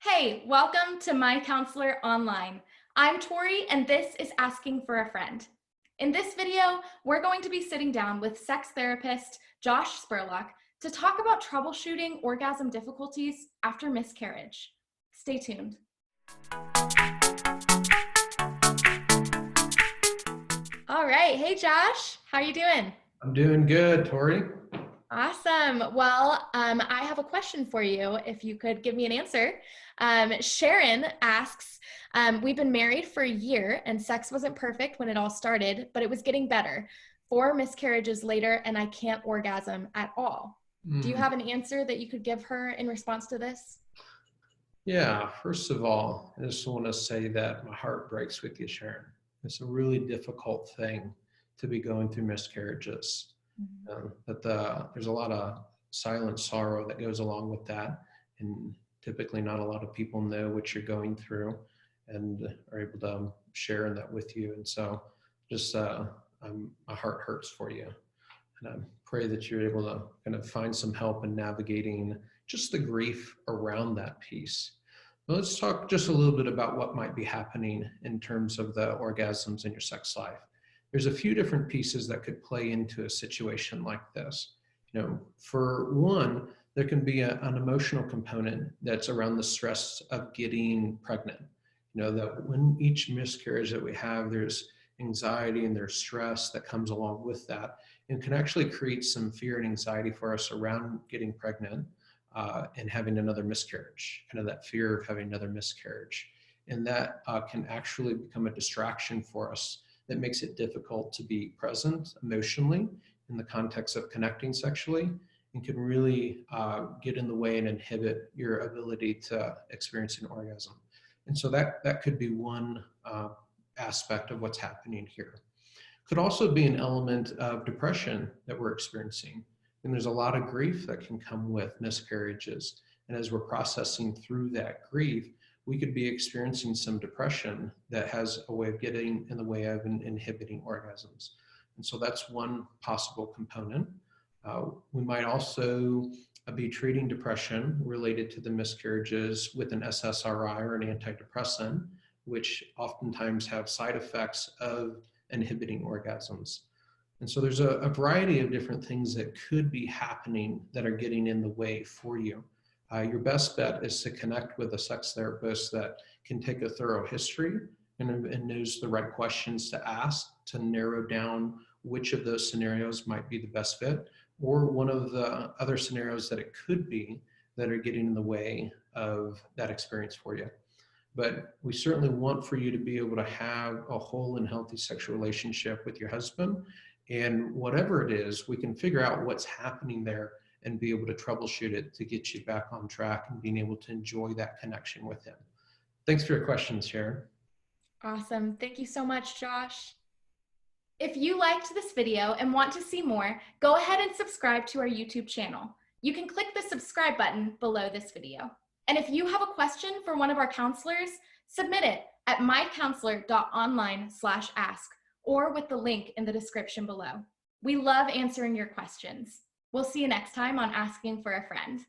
Hey, welcome to MyCounselor.Online. I'm Tori, and this is Asking for a Friend. In this video, we're going to be sitting down with sex therapist Josh Spurlock to talk about troubleshooting orgasm difficulties after miscarriage. Stay tuned. All right, hey Josh, how you doing? I'm doing good, Tori. Awesome. Well, I have a question for you, if you could give me an answer. Sharon asks, we've been married for a year and sex wasn't perfect when it all started, but it was getting better. 4 miscarriages later and I can't orgasm at all. Do you have an answer that you could give her in response to this? Yeah, first of all, I just want to say that my heart breaks with you, Sharon. It's a really difficult thing to be going through miscarriages. There's a lot of silent sorrow that goes along with that, and typically not a lot of people know what you're going through and are able to share in that with you. And so just my heart hurts for you. And I pray that you're able to kind of find some help in navigating just the grief around that piece. Now, let's talk just a little bit about what might be happening in terms of the orgasms in your sex life. There's a few different pieces that could play into a situation like this. For one, there can be an emotional component that's around the stress of getting pregnant. That when each miscarriage that we have, there's anxiety and there's stress that comes along with that, and can actually create some fear and anxiety for us around getting pregnant and having another miscarriage, kind of that fear of having another miscarriage. And that can actually become a distraction for us that makes it difficult to be present emotionally in the context of connecting sexually, and can really get in the way and inhibit your ability to experience an orgasm. And so that could be one aspect of what's happening here. Could also be an element of depression that we're experiencing. And there's a lot of grief that can come with miscarriages. And as we're processing through that grief, we could be experiencing some depression that has a way of getting in the way of inhibiting orgasms. And so that's one possible component. We might also be treating depression related to the miscarriages with an SSRI or an antidepressant, which oftentimes have side effects of inhibiting orgasms. And so there's a variety of different things that could be happening that are getting in the way for you. Your best bet is to connect with a sex therapist that can take a thorough history and knows the right questions to ask to narrow down which of those scenarios might be the best fit, or one of the other scenarios that it could be that are getting in the way of that experience for you. But we certainly want for you to be able to have a whole and healthy sexual relationship with your husband. And whatever it is, we can figure out what's happening there and be able to troubleshoot it to get you back on track and being able to enjoy that connection with him. Thanks for your questions, Sharon. Awesome. Thank you so much, Josh. If you liked this video and want to see more, go ahead and subscribe to our YouTube channel. You can click the subscribe button below this video. And if you have a question for one of our counselors, submit it at MyCounselor.Online/ask or with the link in the description below. We love answering your questions. We'll see you next time on Asking for a Friend.